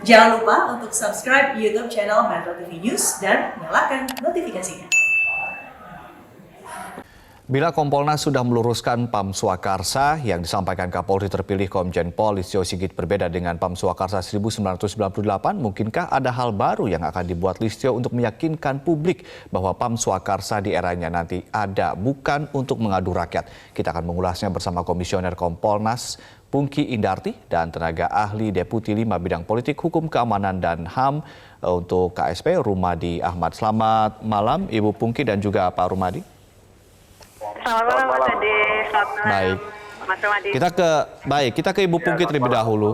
Jangan lupa untuk subscribe YouTube channel Metro TV News dan nyalakan notifikasinya. Bila Kompolnas sudah meluruskan Pam Swakarsa yang disampaikan Kapolri terpilih Komjen Pol Listio Sigit berbeda dengan Pam Swakarsa 1998, mungkinkah ada hal baru yang akan dibuat Listio untuk meyakinkan publik bahwa Pam Swakarsa di eranya nanti ada, bukan untuk mengadu rakyat? Kita akan mengulasnya bersama Komisioner Kompolnas Pungki Indarti dan tenaga ahli Deputi 5 Bidang Politik, Hukum, Keamanan, dan HAM untuk KSP Rumadi Ahmad. Selamat malam Ibu Pungki dan juga Pak Rumadi. Selamat malam Mas Ade. Selamat malam Baik. Mas Rumadi. Kita ke Ibu Pungki terlebih dahulu.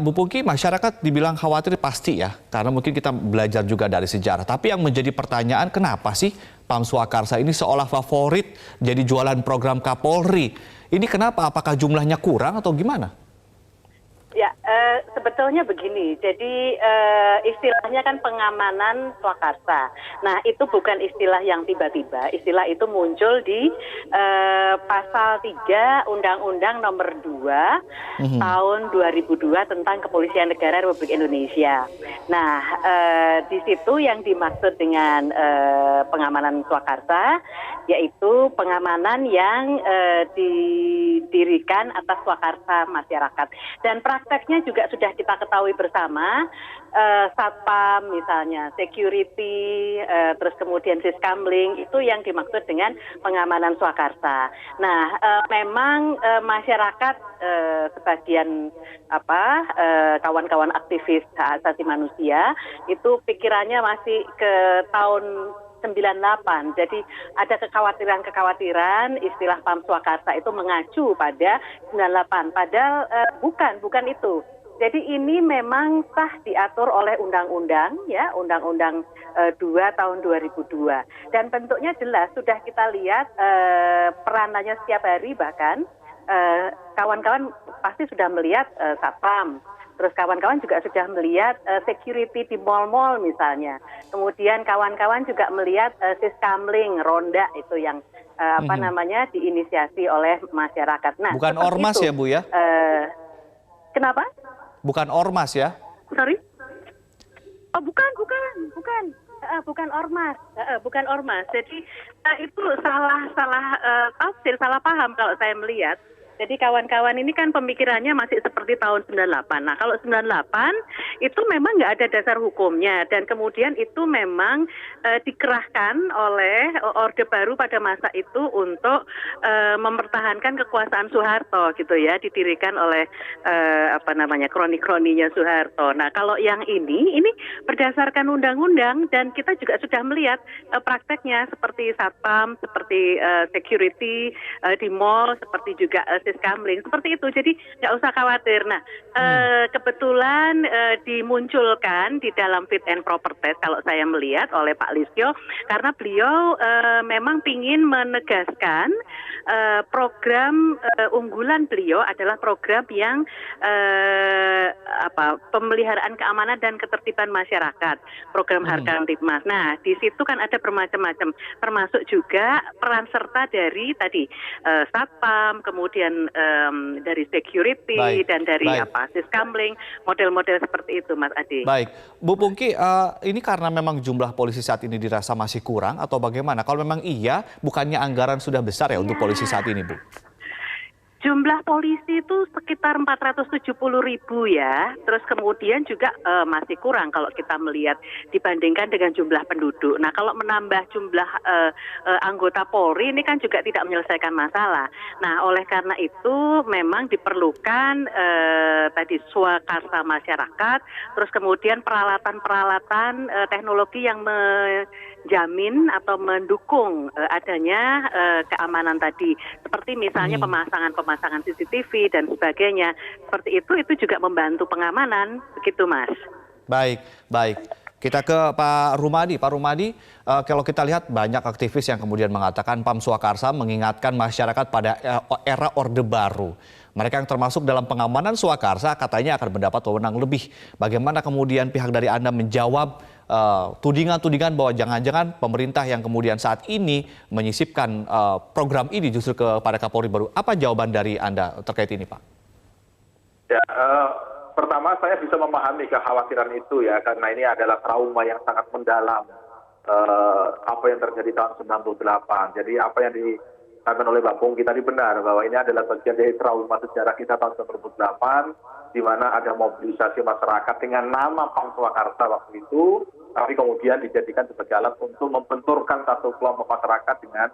Bu Pungki, masyarakat dibilang khawatir pasti ya, karena mungkin kita belajar juga dari sejarah. Tapi yang menjadi pertanyaan, kenapa sih Pam Swakarsa ini seolah favorit jadi jualan program Kapolri? Ini kenapa? Apakah jumlahnya kurang atau gimana? Ya, sebetulnya begini. Jadi istilahnya kan pengamanan Swakarsa. Nah, itu bukan istilah yang tiba-tiba. Istilah itu muncul di pasal 3 Undang-Undang Nomor 2 tahun 2002 tentang Kepolisian Negara Republik Indonesia. Nah, di situ yang dimaksud dengan pengamanan Swakarsa yaitu pengamanan yang didirikan atas swakarsa masyarakat. Dan prakteknya juga sudah kita ketahui bersama, Satpam misalnya, security, terus kemudian Siskamling, itu yang dimaksud dengan pengamanan swakarsa. Nah, memang masyarakat sebagian kawan-kawan aktivis hak asasi manusia itu pikirannya masih ke tahun 98. Jadi ada kekhawatiran istilah Pam Swakarsa itu mengacu pada 98. Padahal bukan itu. Jadi ini memang sah diatur oleh undang-undang ya, Undang-Undang 2 tahun 2002. Dan bentuknya jelas, sudah kita lihat peranannya setiap hari, bahkan kawan-kawan pasti sudah melihat Satpam. Terus kawan-kawan juga sudah melihat security di mal-mal misalnya. Kemudian kawan-kawan juga melihat Siskamling, ronda itu yang diinisiasi oleh masyarakat. Nah, bukan ormas itu, ya Bu ya? Kenapa? Bukan ormas ya? Sorry? Oh bukan ormas, bukan ormas. Jadi itu salah tafsir, salah paham kalau saya melihat. Jadi kawan-kawan ini kan pemikirannya masih seperti tahun 98. Nah, kalau 98 itu memang nggak ada dasar hukumnya, dan kemudian itu memang dikerahkan oleh Orde Baru pada masa itu untuk mempertahankan kekuasaan Soeharto gitu ya, didirikan oleh kroni-kroninya Soeharto. Nah, kalau yang ini berdasarkan undang-undang, dan kita juga sudah melihat prakteknya seperti Satpam, seperti security di mall, seperti juga Siskamling, seperti itu. Jadi nggak usah khawatir. Nah, kebetulan dimunculkan di dalam fit and proper test kalau saya melihat oleh Pak Listio, karena beliau memang ingin menegaskan program unggulan beliau adalah program yang pemeliharaan keamanan dan ketertiban masyarakat, program Harga Tipmas. Nah, di situ kan ada bermacam-macam, termasuk juga peran serta dari tadi Satpam, kemudian dari security, dan dari Siskamling, model-model seperti itu, Mas Adi. Baik, Bu Pungki, ini karena memang jumlah polisi saat ini dirasa masih kurang atau bagaimana? Kalau memang iya, bukannya anggaran sudah besar ya untuk polisi saat ini, Bu? Jumlah polisi itu sekitar 470.000 ya, terus kemudian juga masih kurang kalau kita melihat dibandingkan dengan jumlah penduduk. Nah, kalau menambah jumlah anggota Polri ini kan juga tidak menyelesaikan masalah. Nah, oleh karena itu memang diperlukan tadi swakarsa masyarakat, terus kemudian peralatan-peralatan teknologi yang menjamin atau mendukung adanya keamanan tadi, seperti misalnya pemasangan CCTV dan sebagainya. Seperti itu juga membantu pengamanan, begitu Mas. Baik. Kita ke Pak Rumadi. Pak Rumadi, kalau kita lihat banyak aktivis yang kemudian mengatakan Pam Swakarsa mengingatkan masyarakat pada era Orde Baru. Mereka yang termasuk dalam pengamanan Swakarsa katanya akan mendapat wewenang lebih. Bagaimana kemudian pihak dari Anda menjawab tudingan-tudingan bahwa jangan-jangan pemerintah yang kemudian saat ini menyisipkan program ini justru kepada Kapolri baru? Apa jawaban dari Anda terkait ini, Pak? Ya, pertama saya bisa memahami kekhawatiran itu ya, karena ini adalah trauma yang sangat mendalam, apa yang terjadi tahun 98. Jadi apa yang dikatakan oleh Mbak Pungki tadi benar, bahwa ini adalah bagian dari trauma sejarah kita tahun 98, di mana ada mobilisasi masyarakat dengan nama Pam Swakarsa waktu itu, tapi kemudian dijadikan sebagai alat untuk membenturkan satu kelompok masyarakat dengan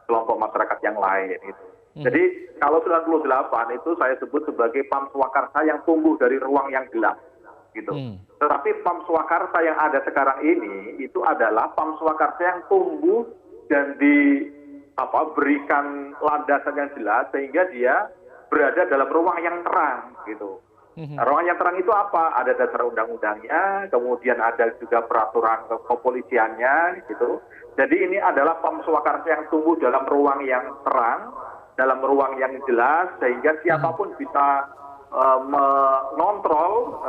kelompok masyarakat yang lain. Gitu. Jadi kalau 98 itu saya sebut sebagai Pam Swakarsa yang tumbuh dari ruang yang gelap. Gitu. Tetapi Pam Swakarsa yang ada sekarang ini itu adalah Pam Swakarsa yang tumbuh dan berikan landasan yang jelas sehingga dia berada dalam ruang yang terang gitu. Nah, ruang yang terang itu apa? Ada dasar undang-undangnya, kemudian ada juga peraturan kepolisiannya gitu. Jadi ini adalah Pam Swakarsa yang tumbuh dalam ruang yang terang, dalam ruang yang jelas sehingga siapapun bisa mengontrol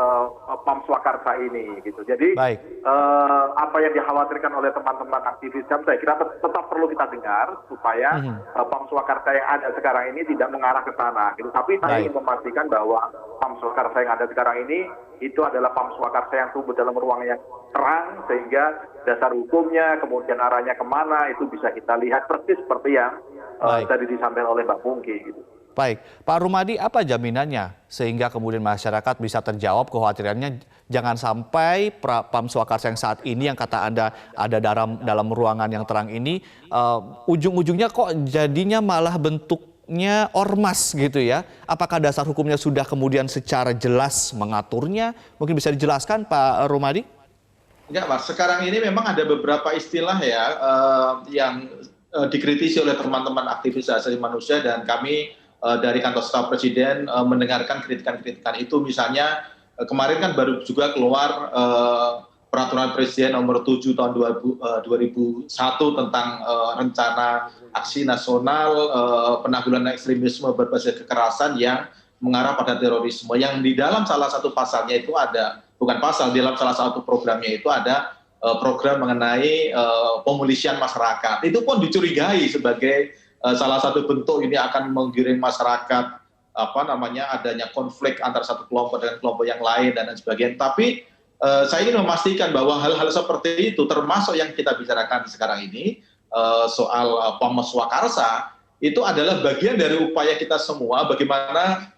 Pam Swakarsa ini gitu. Jadi apa yang dikhawatirkan oleh teman-teman aktivis HAM saya kira tetap perlu kita dengar supaya Pam Swakarsa yang ada sekarang ini tidak mengarah ke sana gitu. Tapi saya ingin memastikan bahwa Pam Swakarsa yang ada sekarang ini itu adalah Pam Swakarsa yang tumbuh dalam ruang yang terang sehingga dasar hukumnya kemudian arahnya kemana itu bisa kita lihat persis seperti yang tadi disampaikan oleh Mbak Pungki gitu. Baik, Pak Rumadi, apa jaminannya sehingga kemudian masyarakat bisa terjawab kekhawatirannya jangan sampai Pam Swakarsa yang saat ini yang kata Anda ada dalam ruangan yang terang ini ujung-ujungnya kok jadinya malah bentuknya ormas gitu ya? Apakah dasar hukumnya sudah kemudian secara jelas mengaturnya? Mungkin bisa dijelaskan Pak Rumadi? Enggak Mas, sekarang ini memang ada beberapa istilah ya yang dikritisi oleh teman-teman aktivis hak asasi manusia dan kami dari kantor staf presiden mendengarkan kritikan-kritikan itu. Misalnya kemarin kan baru juga keluar peraturan presiden nomor 7 tahun 2001 tentang rencana aksi nasional penanggulangan ekstremisme berbasis kekerasan yang mengarah pada terorisme, yang di dalam salah satu pasalnya itu ada, bukan pasal, di dalam salah satu programnya itu ada program mengenai pemolisian masyarakat. Itu pun dicurigai sebagai salah satu bentuk ini akan menggiring masyarakat adanya konflik antara satu kelompok dengan kelompok yang lain dan lain sebagainya. Tapi saya ingin memastikan bahwa hal-hal seperti itu termasuk yang kita bicarakan sekarang ini soal Pam Swakarsa itu adalah bagian dari upaya kita semua bagaimana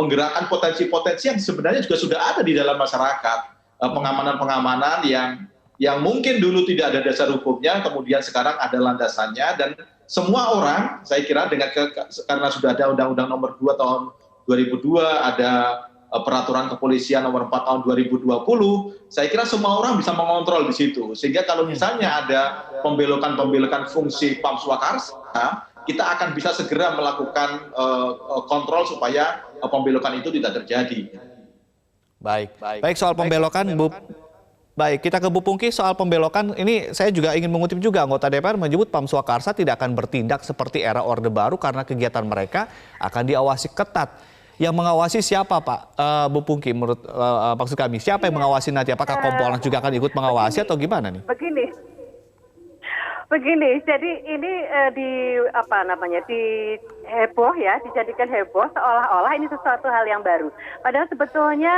menggerakkan potensi-potensi yang sebenarnya juga sudah ada di dalam masyarakat, pengamanan-pengamanan yang mungkin dulu tidak ada dasar hukumnya, kemudian sekarang ada landasannya, dan semua orang, saya kira karena sudah ada Undang-Undang Nomor 2 Tahun 2002, ada Peraturan Kepolisian Nomor 4 Tahun 2020, saya kira semua orang bisa mengontrol di situ. Sehingga kalau misalnya ada pembelokan fungsi Pam Swakarsa, kita akan bisa segera melakukan kontrol supaya pembelokan itu tidak terjadi. Baik soal pembelokan, Bu. Baik, kita ke Bu Pungki soal pembelokan. Ini saya juga ingin mengutip juga anggota DPR menyebut Pam Swakarsa tidak akan bertindak seperti era Orde Baru karena kegiatan mereka akan diawasi ketat. Yang mengawasi siapa Pak Bu Pungki menurut maksud kami? Siapa yang mengawasi nanti? Apakah Kompolnas juga akan ikut mengawasi atau gimana nih? Begini, jadi ini dijadikan heboh seolah-olah ini sesuatu hal yang baru. Padahal sebetulnya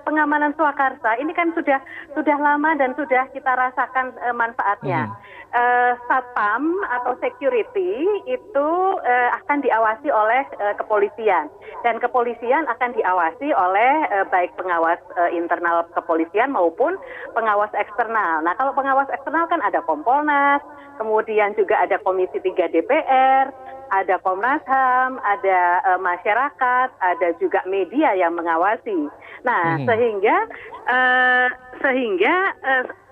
pengamanan Swakarsa ini kan sudah lama dan sudah kita rasakan manfaatnya. Satpam atau security itu akan diawasi oleh kepolisian, dan kepolisian akan diawasi oleh baik pengawas internal kepolisian maupun pengawas eksternal. Nah, kalau pengawas eksternal kan ada Kompolnas, kemudian juga ada Komisi 3 DPR, ada Komnas HAM, ada masyarakat, ada juga media yang mengawasi. Nah, sehingga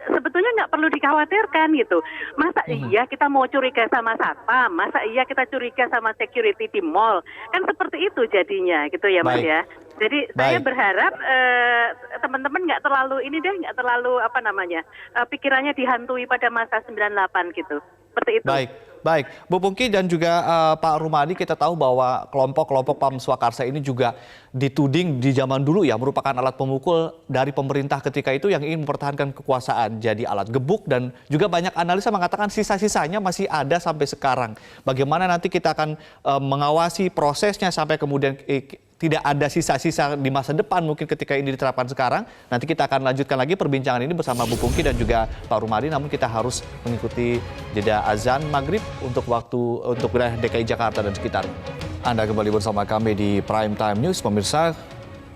sebetulnya nggak perlu dikhawatirkan gitu. Masa iya kita mau curiga sama satpam? Masa iya kita curiga sama security di mall? Kan seperti itu jadinya gitu ya Mas ya. Jadi saya berharap teman-teman nggak terlalu pikirannya dihantui pada masa 98 gitu. Seperti itu. Baik, Bu Pungki dan juga Pak Rumadi, kita tahu bahwa kelompok-kelompok Pam Swakarsa ini juga dituding di zaman dulu ya merupakan alat pemukul dari pemerintah ketika itu yang ingin mempertahankan kekuasaan, jadi alat gebuk, dan juga banyak analisa mengatakan sisa-sisanya masih ada sampai sekarang. Bagaimana nanti kita akan mengawasi prosesnya sampai kemudian tidak ada sisa-sisa di masa depan mungkin ketika ini diterapkan sekarang. Nanti kita akan lanjutkan lagi perbincangan ini bersama Bu Pungki dan juga Pak Rumadi, namun kita harus mengikuti jeda azan maghrib untuk wilayah DKI Jakarta dan sekitarnya. Anda kembali bersama kami di Prime Time News, pemirsa.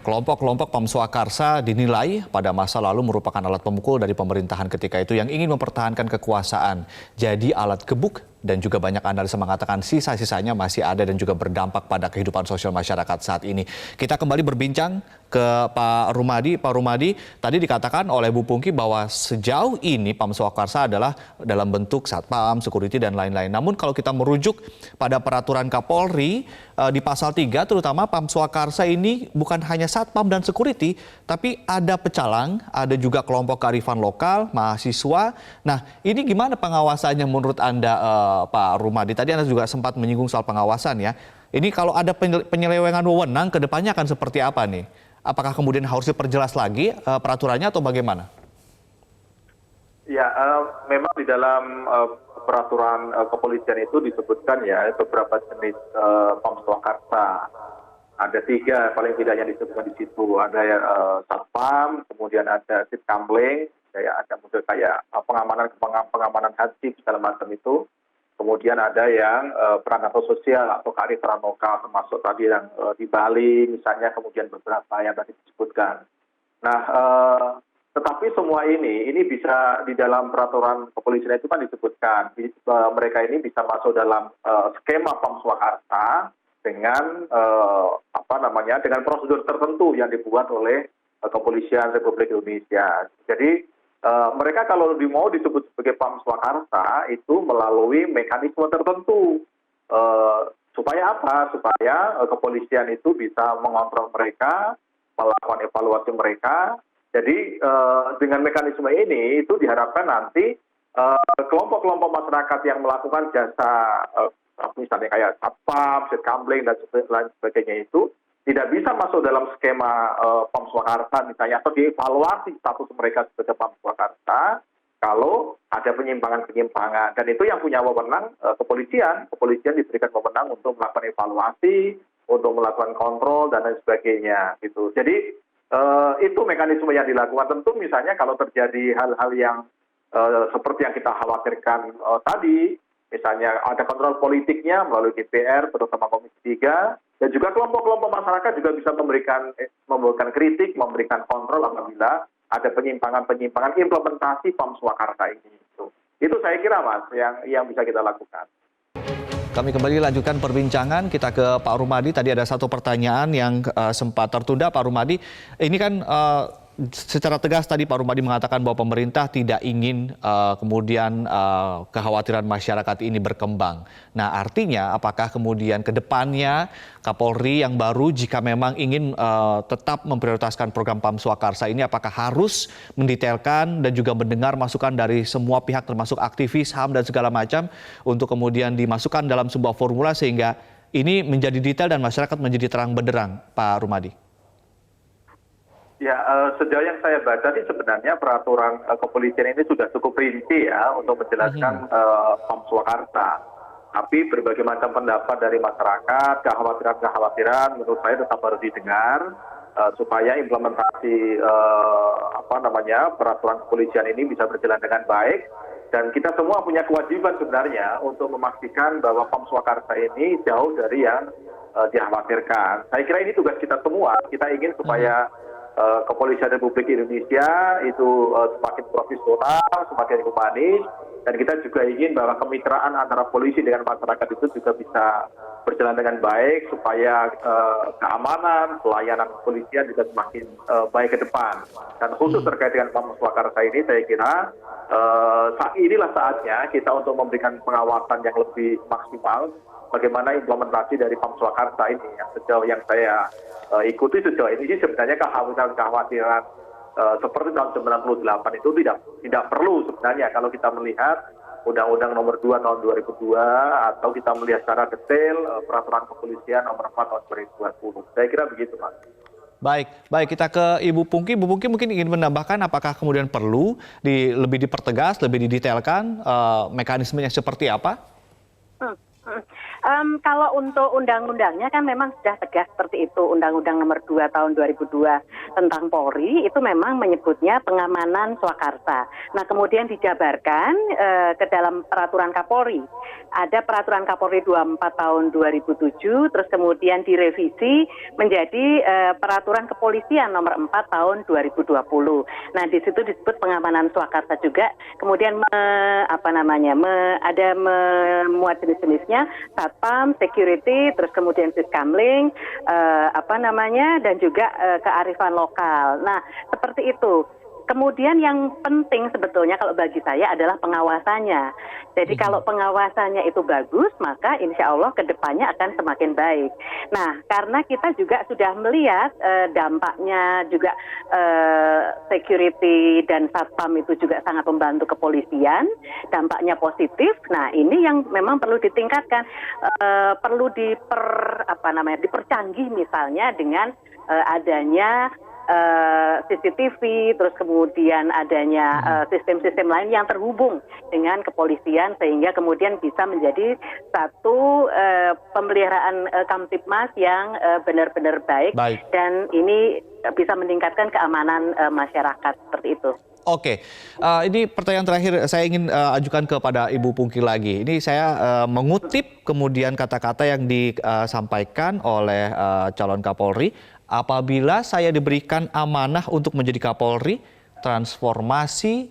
Kelompok-kelompok Pam Swakarsa dinilai pada masa lalu merupakan alat pemukul dari pemerintahan ketika itu yang ingin mempertahankan kekuasaan. Jadi alat gebuk, dan juga banyak analis mengatakan sisa-sisanya masih ada dan juga berdampak pada kehidupan sosial masyarakat saat ini. Kita kembali berbincang ke Pak Rumadi. Pak Rumadi, tadi dikatakan oleh Bu Pungki bahwa sejauh ini Pam Swakarsa adalah dalam bentuk satpam, security, dan lain-lain. Namun kalau kita merujuk pada peraturan Kapolri di pasal 3, terutama Pam Swakarsa ini bukan hanya satpam dan security, tapi ada pecalang, ada juga kelompok kearifan lokal, mahasiswa. Nah, ini gimana pengawasannya menurut Anda, Pak Rumadi? Tadi Anda juga sempat menyinggung soal pengawasan ya. Ini kalau ada penyelewengan wewenang, ke depannya akan seperti apa nih? Apakah kemudian harus diperjelas lagi peraturannya atau bagaimana? Ya, memang di dalam peraturan kepolisian itu disebutkan ya beberapa jenis Pam Swakarsa. Ada 3 paling tidaknya disebutkan di situ. Ada satpam, kemudian ada sitkamling, ada model kayak pengamanan haji segala macam itu. Kemudian ada yang peranakan sosial atau kearifan lokal, termasuk tadi yang di Bali misalnya, kemudian beberapa yang tadi disebutkan. Nah, tetapi semua ini bisa di dalam peraturan kepolisian itu kan disebutkan mereka ini bisa masuk dalam skema Pam Swakarsa dengan dengan prosedur tertentu yang dibuat oleh Kepolisian Republik Indonesia. Jadi mereka kalau mau disebut sebagai Pam Swakarsa itu melalui mekanisme tertentu. Supaya apa? Supaya kepolisian itu bisa mengontrol mereka, melakukan evaluasi mereka. Jadi dengan mekanisme ini itu diharapkan nanti kelompok-kelompok masyarakat yang melakukan jasa misalnya kayak satpam, sitkamling, dan lain sebagainya itu tidak bisa masuk dalam skema Pam Swakarsa misalnya, atau dievaluasi status mereka sebagai Pam Swakarsa kalau ada penyimpangan-penyimpangan. Dan itu yang punya wewenang kepolisian. Kepolisian diberikan wewenang untuk melakukan evaluasi, untuk melakukan kontrol, dan lain sebagainya. Gitu. Jadi itu mekanisme yang dilakukan. Tentu misalnya kalau terjadi hal-hal yang seperti yang kita khawatirkan tadi, misalnya ada kontrol politiknya melalui DPR, terutama Komisi 3, dan juga kelompok-kelompok masyarakat juga bisa memberikan kritik, memberikan kontrol apabila ada penyimpangan-penyimpangan implementasi Pam Swakarsa ini. Itu saya kira, Mas, yang bisa kita lakukan. Kami kembali lanjutkan perbincangan, kita ke Pak Rumadi. Tadi ada satu pertanyaan yang sempat tertunda, Pak Rumadi. Ini kan secara tegas tadi Pak Rumadi mengatakan bahwa pemerintah tidak ingin kemudian kekhawatiran masyarakat ini berkembang. Nah, artinya apakah kemudian ke depannya Kapolri yang baru jika memang ingin tetap memprioritaskan program Pam Swakarsa ini, apakah harus mendetailkan dan juga mendengar masukan dari semua pihak termasuk aktivis, HAM, dan segala macam untuk kemudian dimasukkan dalam sebuah formula sehingga ini menjadi detail dan masyarakat menjadi terang benderang, Pak Rumadi? Ya, sejauh yang saya baca sih sebenarnya peraturan kepolisian ini sudah cukup rinci ya untuk menjelaskan Pam Swakarsa. Tapi berbagai macam pendapat dari masyarakat, kekhawatiran-kekhawatiran menurut saya tetap harus didengar supaya implementasi peraturan kepolisian ini bisa berjalan dengan baik. Dan kita semua punya kewajiban sebenarnya untuk memastikan bahwa Pam Swakarsa ini jauh dari yang dikhawatirkan. Saya kira ini tugas kita semua. Kita ingin supaya Kepolisian Republik Indonesia itu semakin profesional, semakin humanis, dan kita juga ingin bahwa kemitraan antara polisi dengan masyarakat itu juga bisa berjalan dengan baik supaya keamanan, pelayanan kepolisian juga semakin baik ke depan. Dan khusus terkait dengan Pam Swakarsa ini, saya kira inilah saatnya kita untuk memberikan pengawasan yang lebih maksimal bagaimana implementasi dari Pam Swakarsa ini. Sejauh yang saya ikuti sejauh ini sih sebenarnya kekhawatiran seperti tahun 98 itu tidak perlu sebenarnya kalau kita melihat Undang-Undang Nomor 2 Tahun 2002 atau kita melihat secara detail peraturan kepolisian Nomor 4 Tahun 2020. Saya kira begitu, Mas. Baik, kita ke Ibu Pungki. Ibu Pungki mungkin ingin menambahkan apakah kemudian perlu lebih dipertegas, lebih didetailkan mekanismenya seperti apa? Kalau untuk undang-undangnya kan memang sudah tegas seperti itu. Undang-Undang Nomor 2 Tahun 2002 tentang Polri itu memang menyebutnya pengamanan swakarsa. Nah, kemudian dijabarkan ke dalam peraturan Kapolri. Ada peraturan Kapolri 24 Tahun 2007, terus kemudian direvisi menjadi peraturan Kepolisian Nomor 4 Tahun 2020. Nah, di situ disebut pengamanan swakarsa juga. Kemudian ada memuat jenis-jenisnya, satpam, security, terus kemudian siskamling, dan juga kearifan lokal. Nah, seperti itu. Kemudian yang penting sebetulnya kalau bagi saya adalah pengawasannya. Jadi kalau pengawasannya itu bagus, maka insya Allah ke depannya akan semakin baik. Nah, karena kita juga sudah melihat dampaknya juga security dan satpam itu juga sangat membantu kepolisian, dampaknya positif. Nah, ini yang memang perlu ditingkatkan, perlu dipercanggih misalnya dengan adanya CCTV, terus kemudian adanya sistem-sistem lain yang terhubung dengan kepolisian sehingga kemudian bisa menjadi satu pemeliharaan Kamtibmas yang benar-benar baik dan ini bisa meningkatkan keamanan masyarakat seperti itu. Oke, ini pertanyaan terakhir saya ingin ajukan kepada Ibu Pungki lagi. Ini saya mengutip kemudian kata-kata yang disampaikan oleh calon Kapolri. Apabila saya diberikan amanah untuk menjadi Kapolri, transformasi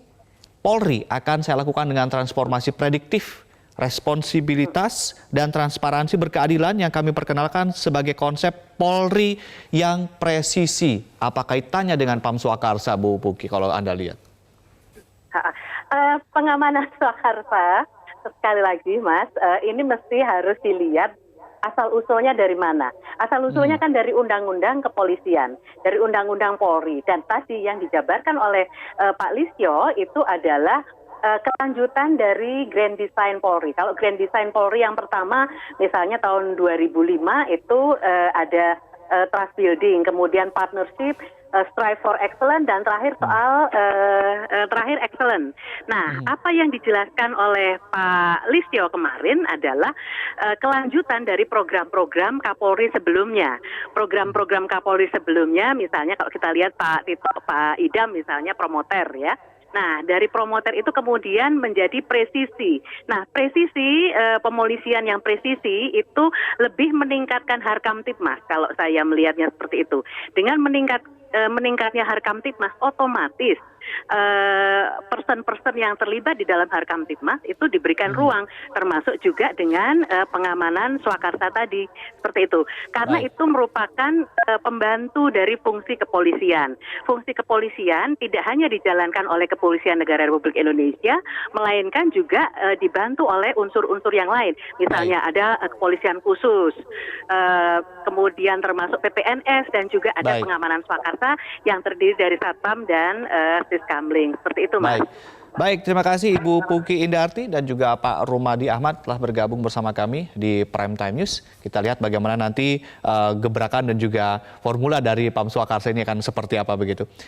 Polri akan saya lakukan dengan transformasi prediktif, responsibilitas, dan transparansi berkeadilan yang kami perkenalkan sebagai konsep Polri yang presisi. Apa kaitannya dengan Pam Swakarsa, Bu Pungki, kalau Anda lihat? Pengamanan swakarsa, sekali lagi Mas, ini mesti harus dilihat asal-usulnya dari mana? Asal-usulnya kan dari Undang-Undang Kepolisian, dari Undang-Undang Polri. Dan tadi yang dijabarkan oleh Pak Listio itu adalah kelanjutan dari Grand Design Polri. Kalau Grand Design Polri yang pertama, misalnya tahun 2005 itu ada trust building, kemudian partnership, strive for excellence, dan terakhir soal terakhir excellent. Nah, apa yang dijelaskan oleh Pak Listio kemarin adalah kelanjutan dari program-program Kapolri sebelumnya. Program-program Kapolri sebelumnya, misalnya kalau kita lihat Pak Idam misalnya promoter ya. Nah, dari promoter itu kemudian menjadi presisi. Nah, presisi, pemolisian yang presisi itu lebih meningkatkan Harkamtibmas kalau saya melihatnya seperti itu. Dengan meningkatnya Harkamtibmas, otomatis person-person yang terlibat di dalam Harkamtibmas itu diberikan ruang, termasuk juga dengan pengamanan swakarsa tadi, seperti itu. Karena itu merupakan pembantu dari fungsi kepolisian. Fungsi kepolisian tidak hanya dijalankan oleh Kepolisian Negara Republik Indonesia, melainkan juga dibantu oleh unsur-unsur yang lain. Misalnya ada kepolisian khusus, kemudian termasuk PPNS, dan juga ada pengamanan swakarsa yang terdiri dari Satpam dan Siskamling. Seperti itu, Mas. Baik, terima kasih Ibu Pungki Indarti dan juga Pak Rumadi Ahmad telah bergabung bersama kami di Prime Time News. Kita lihat bagaimana nanti gebrakan dan juga formula dari Pam Swakarsa ini akan seperti apa begitu.